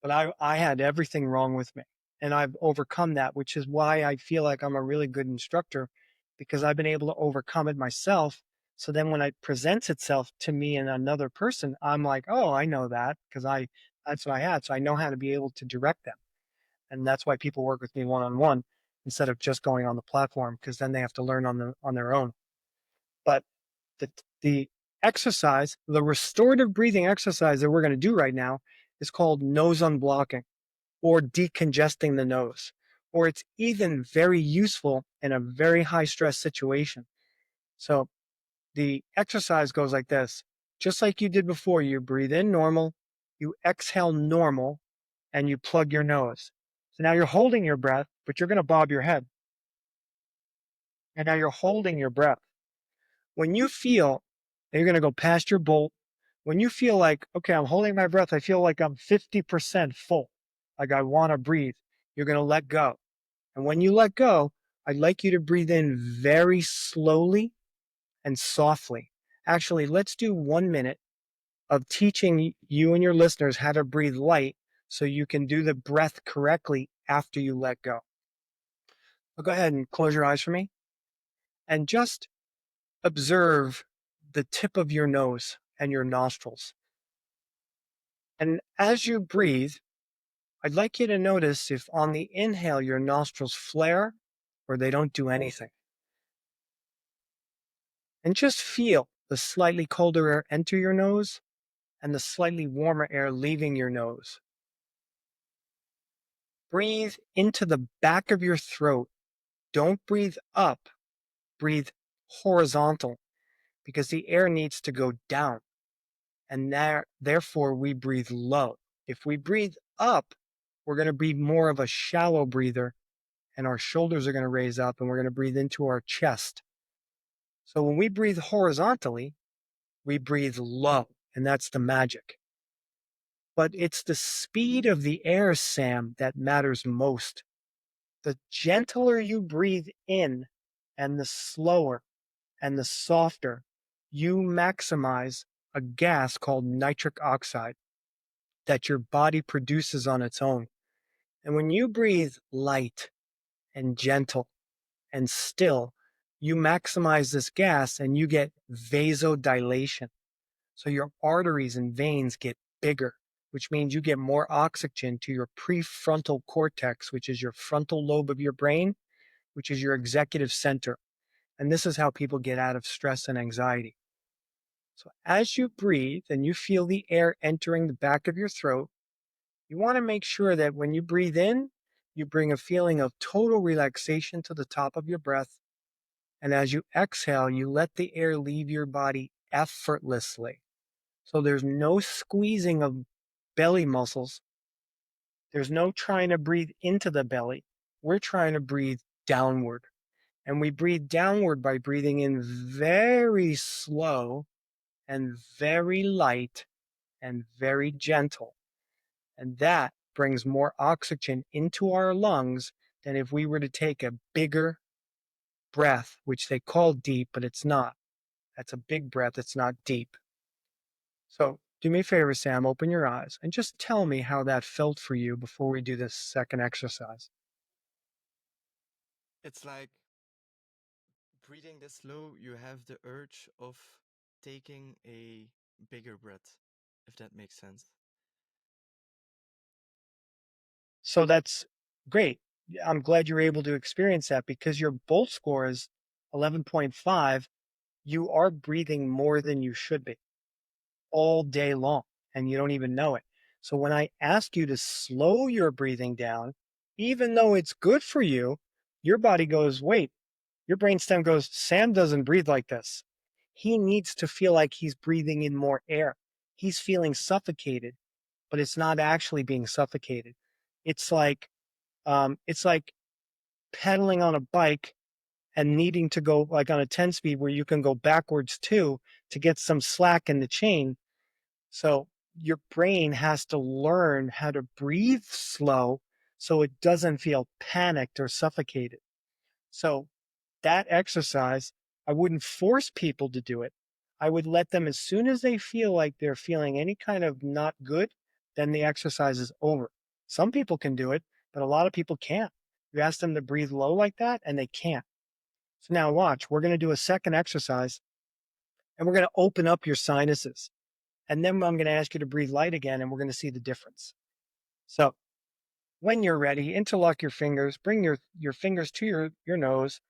Speaker 3: But I had everything wrong with me. And I've overcome that, which is why I feel like I'm a really good instructor, because I've been able to overcome it myself. So then when it presents itself to me and another person, I'm like, oh, I know that because that's what I had. So I know how to be able to direct them. And that's why people work with me one-on-one instead of just going on the platform, because then they have to learn on their own. But the exercise, the restorative breathing exercise that we're going to do right now is called nose unblocking or decongesting the nose, or it's even very useful in a very high stress situation. So the exercise goes like this, just like you did before. You breathe in normal, you exhale normal, and you plug your nose. So now you're holding your breath, but you're going to bob your head. And now you're holding your breath. When you feel that you're going to go past your bolt, when you feel like, okay, I'm holding my breath, I feel like I'm 50% full, like I want to breathe, you're going to let go. And when you let go, I'd like you to breathe in very slowly and softly. Actually, let's do 1 minute of teaching you and your listeners how to breathe light so you can do the breath correctly after you let go. So go ahead and close your eyes for me and just observe the tip of your nose and your nostrils. And as you breathe, I'd like you to notice if on the inhale your nostrils flare or they don't do anything. And just feel the slightly colder air enter your nose and the slightly warmer air leaving your nose. Breathe into the back of your throat. Don't breathe up, breathe horizontal because the air needs to go down. And therefore we breathe low. If we breathe up, we're going to be more of a shallow breather and our shoulders are going to raise up and we're going to breathe into our chest. So when we breathe horizontally, we breathe low, and that's the magic. But it's the speed of the air, Sam, that matters most. The gentler you breathe in and the slower and the softer, you maximize a gas called nitric oxide that your body produces on its own. And when you breathe light and gentle and still, you maximize this gas and you get vasodilation. So your arteries and veins get bigger, which means you get more oxygen to your prefrontal cortex, which is your frontal lobe of your brain, which is your executive center. And this is how people get out of stress and anxiety. So as you breathe and you feel the air entering the back of your throat, you want to make sure that when you breathe in, you bring a feeling of total relaxation to the top of your breath. And as you exhale, you let the air leave your body effortlessly. So there's no squeezing of belly muscles. There's no trying to breathe into the belly. We're trying to breathe downward. And we breathe downward by breathing in very slow and very light and very gentle. And that brings more oxygen into our lungs than if we were to take a bigger breath, which they call deep, but it's not. That's a big breath. It's not deep. So do me a favor, Sam, open your eyes and just tell me how that felt for you before we do this second exercise.
Speaker 2: It's like breathing this slow, you have the urge of taking a bigger breath, if that makes sense.
Speaker 3: So that's great. I'm glad you're able to experience that because your bolt score is 11.5. you are breathing more than you should be all day long, and you don't even know it. So when I ask you to slow your breathing down, even though it's good for you, your body goes, wait, your brainstem goes, Sam doesn't breathe like this. He needs to feel like he's breathing in more air. He's feeling suffocated, but it's not actually being suffocated. It's like pedaling on a bike and needing to go like on a 10 speed where you can go backwards too to get some slack in the chain. So your brain has to learn how to breathe slow so it doesn't feel panicked or suffocated. So that exercise, I wouldn't force people to do it. I would let them, as soon as they feel like they're feeling any kind of not good, then the exercise is over. Some people can do it, but a lot of people can't. You ask them to breathe low like that, and they can't. So now watch, we're going to do a second exercise, and we're going to open up your sinuses. And then I'm going to ask you to breathe light again, and we're going to see the difference. So when you're ready, interlock your fingers, bring your fingers to your nose.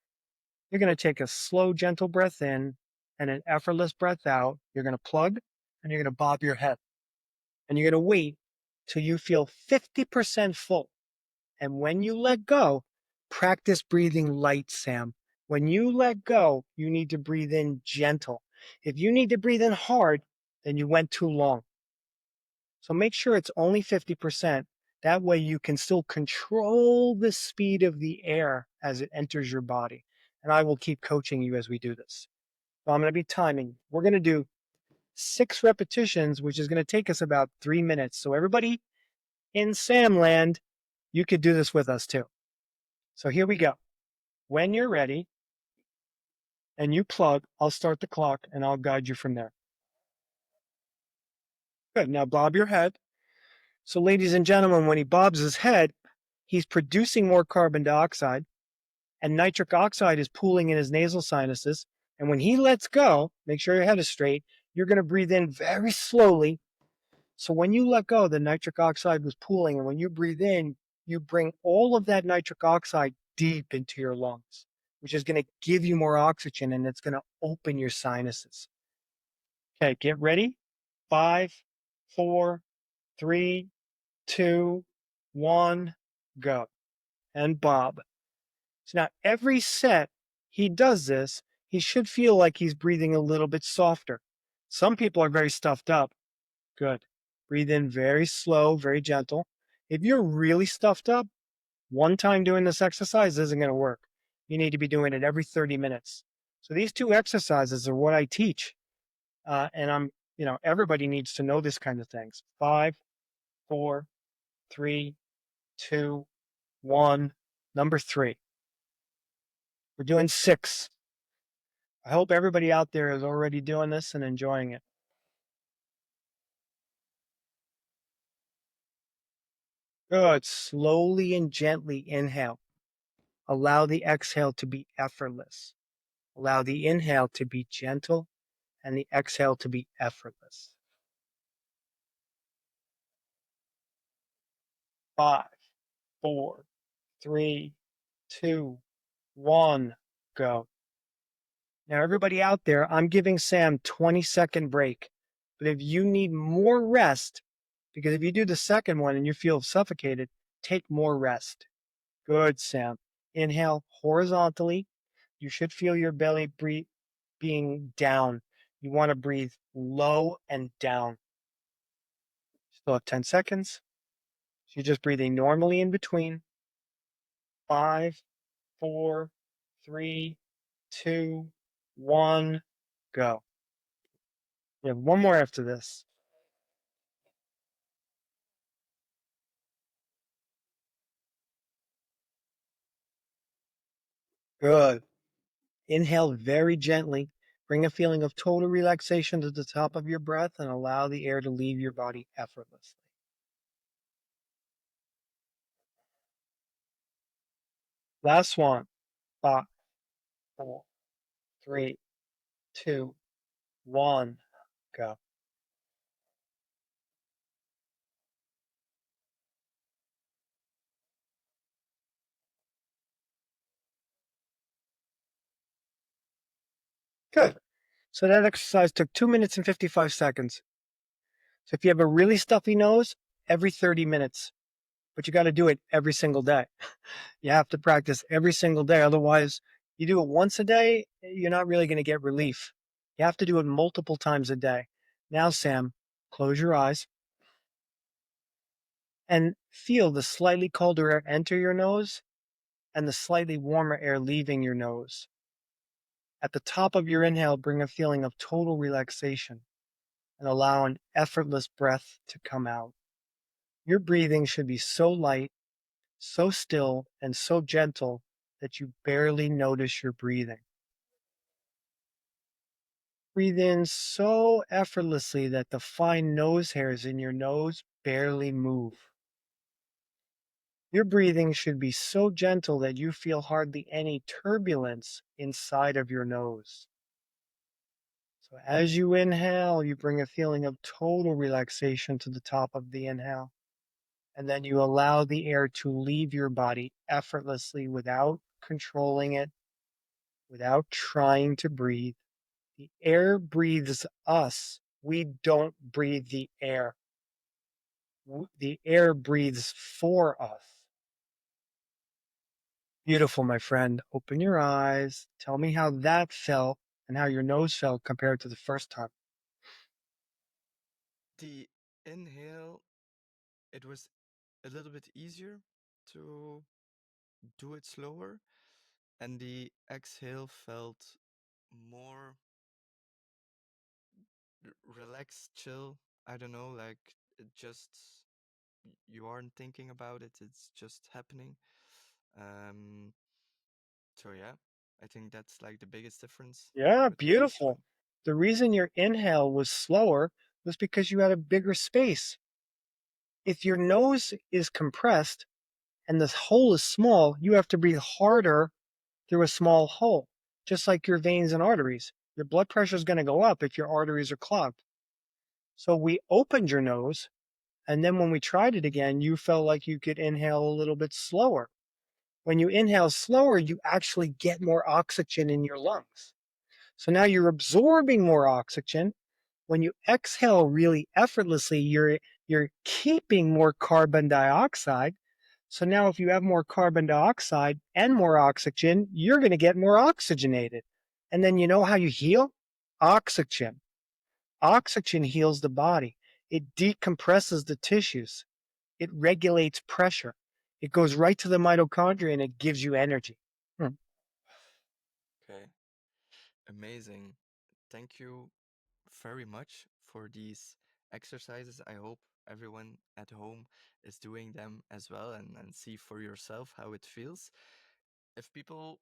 Speaker 3: You're going to take a slow, gentle breath in and an effortless breath out. You're going to plug and you're going to bob your head. And you're going to wait till you feel 50% full. And when you let go, practice breathing light, Sam. When you let go, you need to breathe in gentle. If you need to breathe in hard, then you went too long. So make sure it's only 50%. That way you can still control the speed of the air as it enters your body. And I will keep coaching you as we do this. So I'm going to be timing. We're going to do 6 repetitions, which is going to take us about 3 minutes. So everybody in Samland, you could do this with us too. So here we go. When you're ready and you plug, I'll start the clock and I'll guide you from there. Good. Now bob your head. So ladies and gentlemen, when he bobs his head, he's producing more carbon dioxide and nitric oxide is pooling in his nasal sinuses. And when he lets go, make sure your head is straight, you're going to breathe in very slowly. So when you let go, the nitric oxide was pooling. And when you breathe in, you bring all of that nitric oxide deep into your lungs, which is going to give you more oxygen and it's going to open your sinuses. Okay, get ready. 5, 4, 3, 2, 1, go. And bob. So now every set he does this, he should feel like he's breathing a little bit softer. Some people are very stuffed up. Good. Breathe in very slow, very gentle. If you're really stuffed up, one time doing this exercise isn't going to work. You need to be doing it every 30 minutes. So these 2 exercises are what I teach. And everybody needs to know this kind of things. 5, 4, 3, 2, 1. Number 3. We're doing 6. I hope everybody out there is already doing this and enjoying it. Good. Slowly and gently inhale. Allow the exhale to be effortless. Allow the inhale to be gentle and the exhale to be effortless. 5, 4, 3, 2, 1, go. Now, everybody out there, I'm giving Sam 20-second break. But if you need more rest, because if you do the second one and you feel suffocated, take more rest. Good, Sam. Inhale horizontally. You should feel your belly being down. You want to breathe low and down. Still have 10 seconds. So you're just breathing normally in between. 5, 4, 3, 2, 1, go. You have one more after this. Good. Inhale very gently. Bring a feeling of total relaxation to the top of your breath and allow the air to leave your body effortlessly. Last one. 5, 4, 3, 2, 1, go. Good. So that exercise took 2 minutes and 55 seconds. So if you have a really stuffy nose, every 30 minutes, but you got to do it every single day. You have to practice every single day. Otherwise, you do it once a day, you're not really going to get relief. You have to do it multiple times a day. Now, Sam, close your eyes and feel the slightly colder air enter your nose and the slightly warmer air leaving your nose. At the top of your inhale, bring a feeling of total relaxation and allow an effortless breath to come out. Your breathing should be so light, so still, and so gentle that you barely notice your breathing. Breathe in so effortlessly that the fine nose hairs in your nose barely move. Your breathing should be so gentle that you feel hardly any turbulence inside of your nose. So as you inhale, you bring a feeling of total relaxation to the top of the inhale. And then you allow the air to leave your body effortlessly without controlling it, without trying to breathe. The air breathes us. We don't breathe the air. The air breathes for us. Beautiful, my friend. Open your eyes. Tell me how that felt and how your nose felt compared to the first time.
Speaker 2: The inhale, it was a little bit easier to do it slower, and the exhale felt more relaxed, chill. I don't know, like it just you aren't thinking about it, it's just happening. Um, so yeah, I think that's like the biggest difference
Speaker 3: Yeah,
Speaker 2: between the two.
Speaker 3: beautiful. The reason your inhale was slower was because you had a bigger space. If your nose is compressed and the hole is small, you have to breathe harder through a small hole, just like your veins and arteries. Your blood pressure is going to go up if your arteries are clogged. So we opened your nose, and then when we tried it again, you felt like you could inhale a little bit slower. When you inhale slower, you actually get more oxygen in your lungs. So now you're absorbing more oxygen. When you exhale really effortlessly, you're keeping more carbon dioxide. So now if you have more carbon dioxide and more oxygen, you're going to get more oxygenated. And then you know how you heal? Oxygen. Oxygen heals the body. It decompresses the tissues. It regulates pressure. It goes right to the mitochondria and it gives you energy. Hmm.
Speaker 2: Okay, amazing. Thank you very much for these exercises. I hope everyone at home is doing them as well and see for yourself how it feels. If people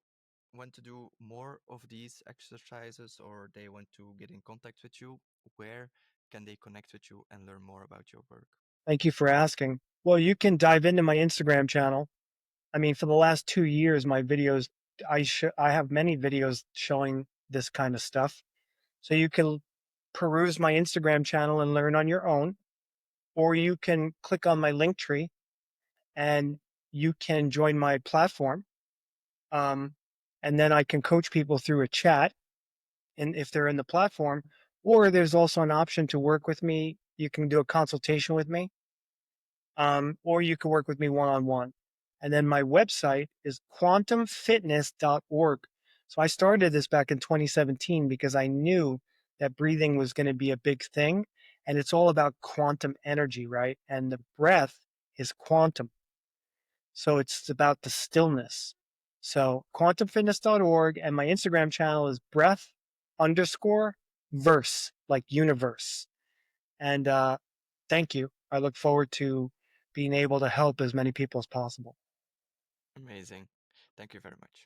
Speaker 2: want to do more of these exercises or they want to get in contact with you, where can they connect with you and learn more about your work?
Speaker 3: Thank you for asking. Well, you can dive into my Instagram channel. I mean, for the last 2 years, my videos, I have many videos showing this kind of stuff. So you can peruse my Instagram channel and learn on your own, or you can click on my link tree and you can join my platform. Um, and then I can coach people through a chat, and if they're in the platform, or there's also an option to work with me. You can do a consultation with me, or you can work with me one on one. And then my website is quantumfitness.org. So I started this back in 2017 because I knew that breathing was going to be a big thing. And it's all about quantum energy, right? And the breath is quantum. So it's about the stillness. So quantumfitness.org, and my Instagram channel is breath underscore verse, like universe. And thank you. I look forward to being able to help as many people as possible.
Speaker 2: Amazing. Thank you very much.